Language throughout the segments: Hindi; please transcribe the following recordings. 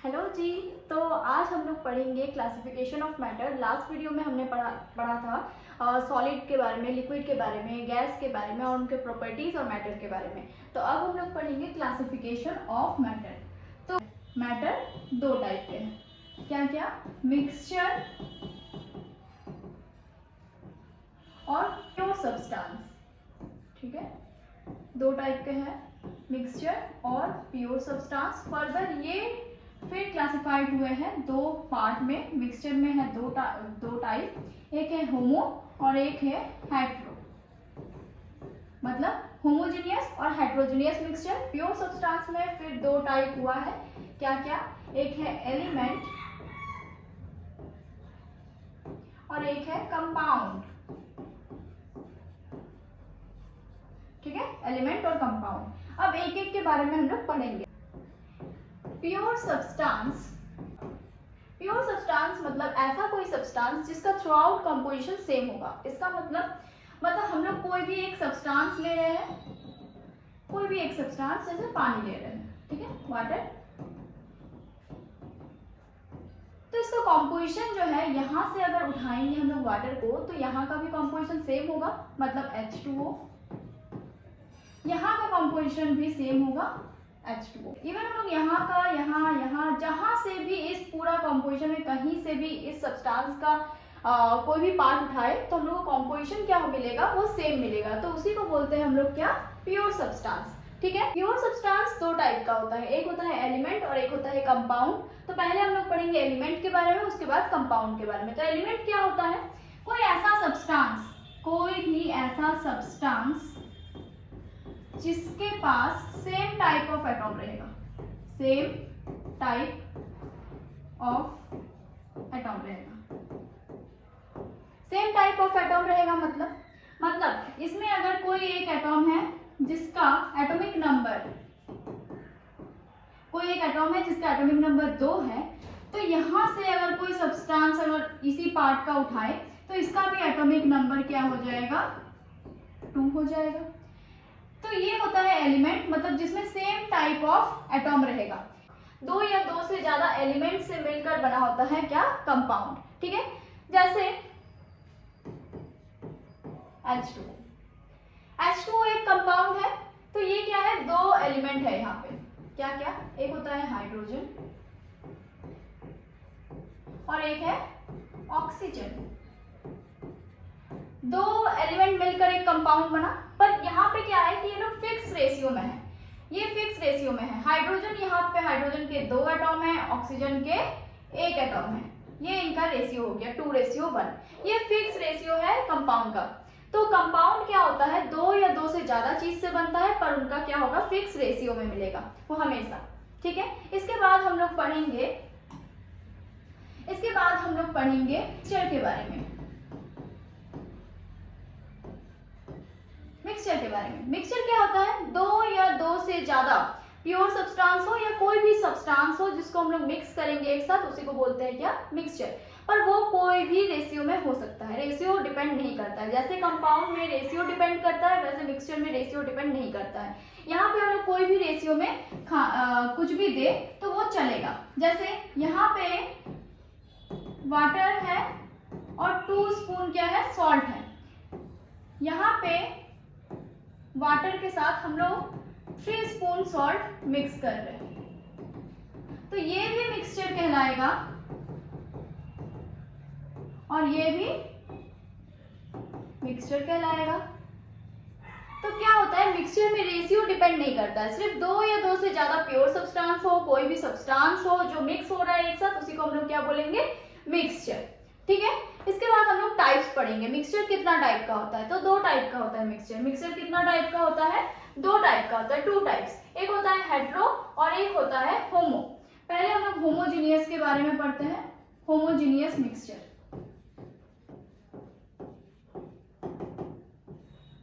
हेलो जी। तो आज हम लोग पढ़ेंगे classification of matter. Last video में हमने पढ़ा था सॉलिड के बारे में, लिक्विड के बारे में, गैस के बारे में और उनके प्रॉपर्टीज और मैटर के बारे में। तो अब हम लोग पढ़ेंगे क्लासिफिकेशन ऑफ मैटर। तो मैटर दो टाइप के हैं, क्या क्या? मिक्सचर और प्योर सब्सटेंस। ठीक है, दो टाइप के हैं, मिक्सचर और प्योर सब्सटेंस। फर्दर ये फिर क्लासिफाइड हुए हैं दो पार्ट में। मिक्सचर में है दो टाइप, एक है होमो और एक है हेट्रो, मतलब होमोजेनियस और हेट्रोजेनियस मिक्सचर। प्योर सब्सटेंस में फिर दो टाइप हुआ है, क्या क्या? एक है एलिमेंट और एक है कंपाउंड। ठीक है, एलिमेंट और कंपाउंड। अब एक एक के बारे में हम लोग पढ़ेंगे। प्योर सब्सटेंस, प्योर सब्सटेंस मतलब ऐसा कोई सब्सटेंस जिसका थ्रू आउट कंपोजिशन सेम होगा। इसका मतलब हम लोग कोई भी एक सब्सटेंस ले रहे हैं, कोई भी एक सब्सटेंस, जैसे पानी ले रहे हैं, ठीक है, वाटर। तो इसका कंपोजिशन जो है, यहाँ से अगर उठाएंगे हम लोग वाटर को तो यहाँ का भी कंपोजिशन सेम होगा, मतलब H2O। यहाँ का कंपोजिशन भी सेम होगा, H2O। इवन हम लोग यहाँ का, यहाँ जहाँ से भी इस पूरा कंपोजिशन में कहीं से भी इस सब्सटेंस का कोई भी पार्ट उठाए तो हम लोग को कंपोजिशन क्या मिलेगा, वो सेम मिलेगा। तो उसी को बोलते हैं हम लोग क्या, प्योर सब्सटेंस। ठीक है, प्योर सब्सटेंस दो टाइप का होता है, एक होता है एलिमेंट और एक होता है कंपाउंड। तो पहले हम लोग पढ़ेंगे एलिमेंट के बारे में, उसके बाद कंपाउंड के बारे में। तो एलिमेंट क्या होता है? कोई ऐसा सब्सटेंस, कोई भी ऐसा सब्सटेंस जिसके पास सेम टाइप ऑफ एटॉम रहेगा, सेम टाइप ऑफ एटॉम रहेगा। सेम टाइप ऑफ एटॉम रहेगा मतलब इसमें अगर कोई एक एटॉम है जिसका एटॉमिक नंबर, कोई एक एटॉम है जिसका एटॉमिक नंबर 2 है, तो यहां से अगर कोई सब्सटेंस अगर इसी पार्ट का उठाए तो इसका भी एटॉमिक नंबर क्या हो जाएगा, 2 हो जाएगा। तो ये होता है एलिमेंट, मतलब जिसमें सेम टाइप ऑफ एटॉम रहेगा। दो या दो से ज्यादा एलिमेंट से मिलकर बना होता है क्या, कंपाउंड। ठीक है, जैसे H2O। H2O एक कंपाउंड है, तो ये क्या है, दो एलिमेंट है यहाँ पे, क्या क्या? एक होता है हाइड्रोजन और एक है ऑक्सीजन। दो एलिमेंट मिलकर एक कंपाउंड बना, पर यहाँ पे क्या है कि ये लोग फिक्स रेशियो में है, ये फिक्स रेशियो में है। हाइड्रोजन, यहाँ पे हाइड्रोजन के 2 एटॉम है, ऑक्सीजन के 1 एटॉम है, ये इनका रेशियो हो गया 2:1। ये फिक्स रेशियो है कंपाउंड का। तो कंपाउंड क्या होता है, दो या दो से ज्यादा चीज से बनता है, पर उनका क्या होगा, फिक्स रेशियो में मिलेगा वो हमेशा। ठीक है, इसके बाद हम लोग पढ़ेंगे मिक्सचर के बारे में। मिक्सचर के बारे में, मिक्सचर क्या होता है, दो या दो से ज्यादा प्योर सब्सटेंस हो या कोई भी सब्सटेंस हो जिसको हम लोग मिक्स करेंगे एक साथ, उसी को बोलते हैं क्या, मिक्सचर। पर वो कोई भी रेशियो में हो सकता है, रेशियो डिपेंड नहीं करता है। जैसे कंपाउंड में रेशियो डिपेंड करता है, वैसे मिक्सचर में रेशियो डिपेंड नहीं करता है। यहाँ पे हम लोग कोई भी रेशियो में कुछ भी दे तो वो चलेगा। जैसे यहाँ पे वाटर है और 2 स्पून क्या है, सॉल्ट है। यहाँ पे वाटर के साथ हम लोग 3 स्पून सॉल्ट मिक्स कर रहे हैं, तो ये भी मिक्सचर कहलाएगा और ये भी मिक्सचर कहलाएगा। तो क्या होता है, मिक्सचर में रेशियो डिपेंड नहीं करता है, सिर्फ दो या दो से ज्यादा प्योर सब्सटेंस हो, कोई भी सब्सटेंस हो जो मिक्स हो रहा है एक साथ, उसी को हम लोग क्या बोलेंगे, मिक्सचर। ठीक है, इसके बाद हम लोग टाइप्स पढ़ेंगे। मिक्सचर कितना टाइप का होता है, तो दो टाइप का होता है मिक्सचर। मिक्सचर कितना टाइप का होता है, दो टाइप का होता है, 2 टाइप्स। एक होता है हेट्रो और एक होता है होमो। पहले हम लोग होमोजीनियस के बारे में पढ़ते हैं, homogeneous mixture.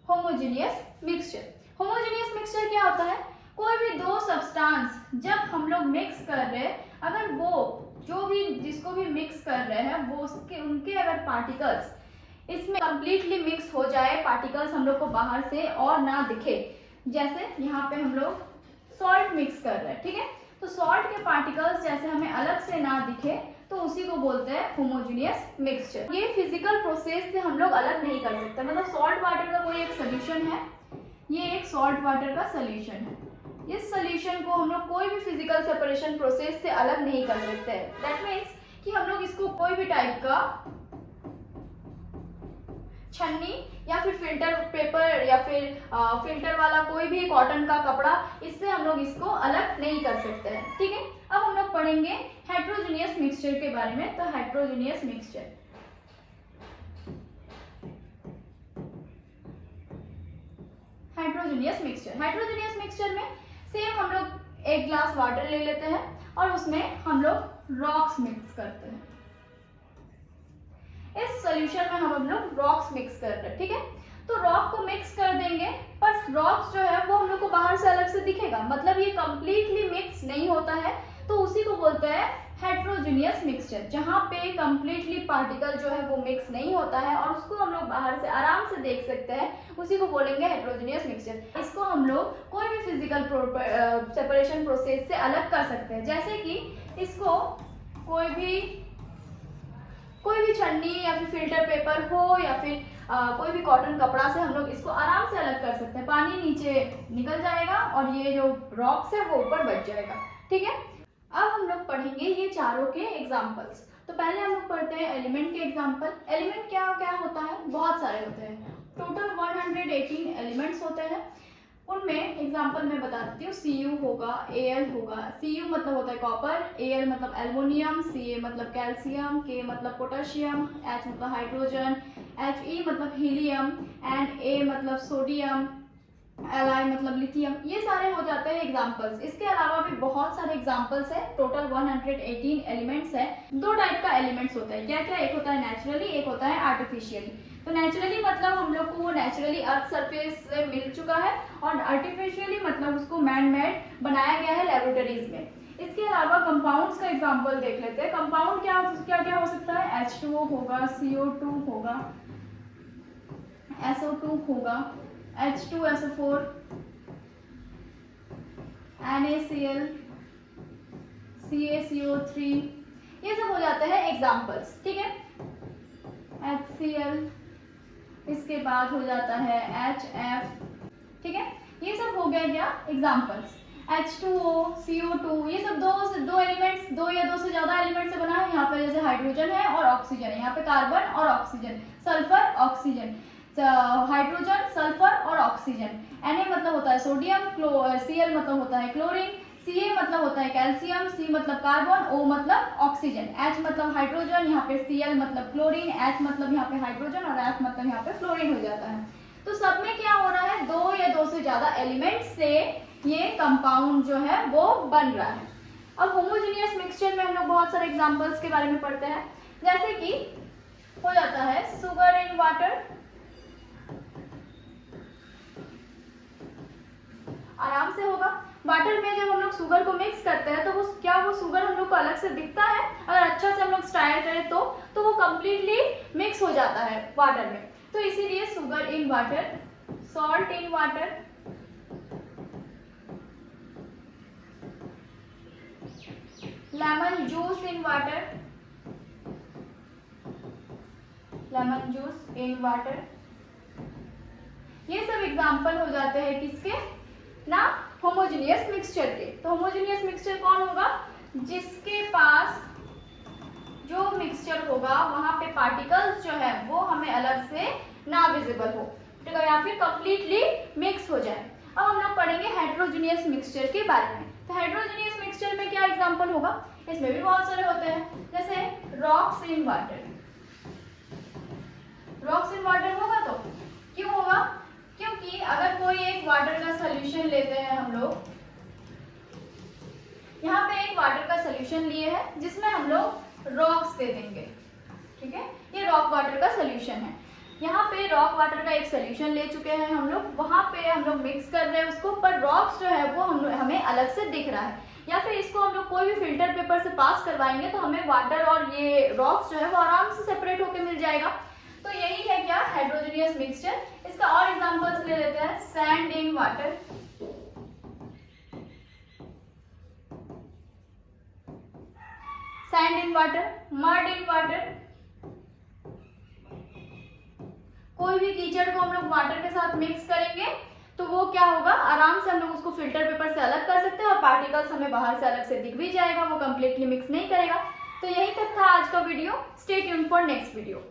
Homogeneous mixture, homogeneous mixture क्या होता है, कोई भी दो सब्सटेंस जब हम लोग मिक्स कर रहे हैं, अगर वो जो भी जिसको भी मिक्स कर रहे हैं वो उनके अगर पार्टिकल्स इसमें कंप्लीटली मिक्स हो जाए, पार्टिकल्स हम लोग को बाहर से और ना दिखे, जैसे यहाँ पे हम लोग सॉल्ट मिक्स कर रहे हैं, ठीक है, तो सॉल्ट के पार्टिकल्स जैसे हमें अलग से ना दिखे तो उसी को बोलते हैं होमोजेनियस मिक्सचर। ये फिजिकल प्रोसेस से हम लोग अलग नहीं कर सकते, मतलब सॉल्ट वाटर का कोई एक सोल्यूशन है, ये एक सॉल्ट वाटर का सोल्यूशन है। इस सोल्यूशन को हम लोग कोई भी फिजिकल सेपरेशन प्रोसेस से अलग नहीं कर सकते। दैट मीन्स कि हम लोग इसको कोई भी टाइप का छन्नी या फिर फिल्टर पेपर या फिर फिल्टर वाला कोई भी कॉटन का कपड़ा, इससे हम लोग इसको अलग नहीं कर सकते हैं। ठीक है, अब हम लोग पढ़ेंगे हेट्रोजेनियस मिक्सचर के बारे में। तो heterogeneous mixture, heterogeneous mixture, heterogeneous mixture में सेम हम लोग एक ग्लास वाटर ले लेते हैं और उसमें हम लोग रॉक्स मिक्स करते हैं। इस सॉल्यूशन में हम लोग रॉक्स मिक्स कर रहे हैं। ठीक है, तो रॉक को मिक्स कर देंगे, पर रॉक्स जो है वो हम लोग को बाहर से अलग से दिखेगा, मतलब ये कंप्लीटली मिक्स नहीं होता है। तो उसी को बोलते हैं हेट्रोजेनियस मिक्सचर, जहाँ पे कंप्लीटली पार्टिकल जो है वो मिक्स नहीं होता है और उसको हम लोग बाहर से आराम से देख सकते हैं, उसी को बोलेंगे हेट्रोजेनियस मिक्सचर। इसको हम लोग कोई भी फिजिकल सेपरेशन प्रोसेस से अलग कर सकते हैं, जैसे कि इसको कोई भी छन्नी या फिर फिल्टर पेपर हो या फिर कोई भी कॉटन कपड़ा से हम लोग इसको आराम से अलग कर सकते हैं। पानी नीचे निकल जाएगा और ये जो रॉक्स है वो ऊपर बच जाएगा। ठीक है, अब हम लोग पढ़ेंगे ये चारों के एग्जाम्पल्स। तो पहले हम लोग पढ़ते हैं एलिमेंट के एग्जाम्पल। एलिमेंट क्या क्या होता है, बहुत सारे होते हैं, टोटल 118 एलिमेंट्स होते हैं। उनमें एग्जाम्पल मैं बता देती हूँ। Cu होगा, Al होगा। Cu मतलब होता है कॉपर, Al मतलब एल्युमिनियम, Ca मतलब कैल्शियम, K मतलब पोटेशियम, H मतलब हाइड्रोजन, He मतलब हीलियम एंड A मतलब सोडियम, Li मतलब लिथियम। ये सारे हो जाते हैं एग्जाम्पल्स। इसके अलावा भी बहुत सारे एग्जाम्पल्स है। टोटल 118 एलिमेंट्स है। दो टाइप का एलिमेंट्स होता है, क्या क्या, एक होता है नेचुरली, एक होता है आर्टिफिशियली। तो नेचुरली मतलब हम लोग को वो नेचुरली अर्थ सरफेस से मिल चुका है, और आर्टिफिशियली मतलब उसको मैन मेड बनाया गया है लेबोरेटरीज में। इसके अलावा कंपाउंड्स का एग्जांपल देख लेते हैं। कंपाउंड क्या क्या क्या हो सकता है, H2O होगा, CO2 होगा, SO2 होगा, H2SO4, NaCl, CaCO3, ये सब हो जाते हैं एग्जांपल्स। ठीक है, HCl, इसके बाद हो जाता है HF। ठीक है, ये सब हो गया क्या एग्जांपल्स। H2O, CO2, ये सब दो एलिमेंट्स, दो या दो से ज्यादा एलिमेंट से बना है। यहाँ पे जैसे हाइड्रोजन है और ऑक्सीजन है, यहाँ पे कार्बन और oxygen, sulphur oxygen, hydrogen sulphur और ऑक्सीजन। Na मतलब होता है सोडियम, Cl मतलब होता है क्लोरीन, Ca मतलब होता है कैल्शियम, C मतलब कार्बन, O मतलब ऑक्सीजन, H मतलब हाइड्रोजन, यहाँ पे Cl मतलब क्लोरीन, H मतलब यहाँ पे हाइड्रोजन और F मतलब यहाँ पे फ्लोरीन हो जाता है। तो सब में क्या हो रहा है, दो या दो से ज्यादा एलिमेंट से ये कंपाउंड जो है वो बन रहा है। अब होमोजेनियस मिक्सचर में हम लोग बहुत सारे एग्जांपल्स के बारे में पढ़ते हैं, जैसे कि हो जाता है सुगर इन वाटर, आराम से होगा। वाटर में जब हम लोग शुगर को मिक्स करते हैं तो वो शुगर हम लोग को अलग से दिखता है, अगर अच्छा से हम लोग स्टाइल करें तो वो कंप्लीटली मिक्स हो जाता है वाटर में। तो इसीलिए sugar in water, salt in water, lemon juice in water, lemon juice in water, ये सब एग्जांपल हो जाते हैं किसके ना, होमोजेनियस मिक्सचर के। तो होमोजेनियस मिक्सचर कौन होगा, जिसके पास जो मिक्सचर होगा वहां पे पार्टिकल्स जो है वो हमें अलग से ना विजिबल हो, ठीक है, या फिर कंप्लीटली मिक्स हो जाए। अब हम लोग पढ़ेंगे हेट्रोजेनियस मिक्सचर के बारे में। तो हेट्रोजेनियस मिक्सचर में क्या एग्जांपल होगा, इसमें भी बहुत सारे होते हैं, जैसे rocks in water. Rocks in water होगा तो क्यों होगा, क्योंकि अगर कोई एक वाटर का सोल्यूशन लेते हैं हम लोग, यहाँ पे एक वाटर का सोल्यूशन लिए हैं जिसमें हम लोग रॉक्स दे देंगे, ठीक है, ये रॉक वाटर का सोल्यूशन है। यहाँ पे रॉक वाटर का एक सोल्यूशन ले चुके हैं हम लोग, वहां पे हम लोग मिक्स कर रहे हैं उसको, पर रॉक्स जो है वो हमें अलग से दिख रहा है, या फिर इसको हम लोग कोई भी फिल्टर पेपर से पास करवाएंगे तो हमें वाटर और ये रॉक्स जो है वो आराम से सेपरेट होकर मिल जाएगा। तो यही है क्या, हेट्रोजेनियस मिक्सचर। इसका और एग्जांपल्स ले लेते हैं, sand in water, sand in water, mud in water, कोई भी कीचड़ को हम लोग वाटर के साथ मिक्स करेंगे तो वो क्या होगा, आराम से हम लोग उसको फिल्टर पेपर से अलग कर सकते हैं और पार्टिकल्स हमें बाहर से अलग से दिख भी जाएगा, वो कंप्लीटली मिक्स नहीं करेगा। तो यही तक था आज का video. Stay tuned for next video.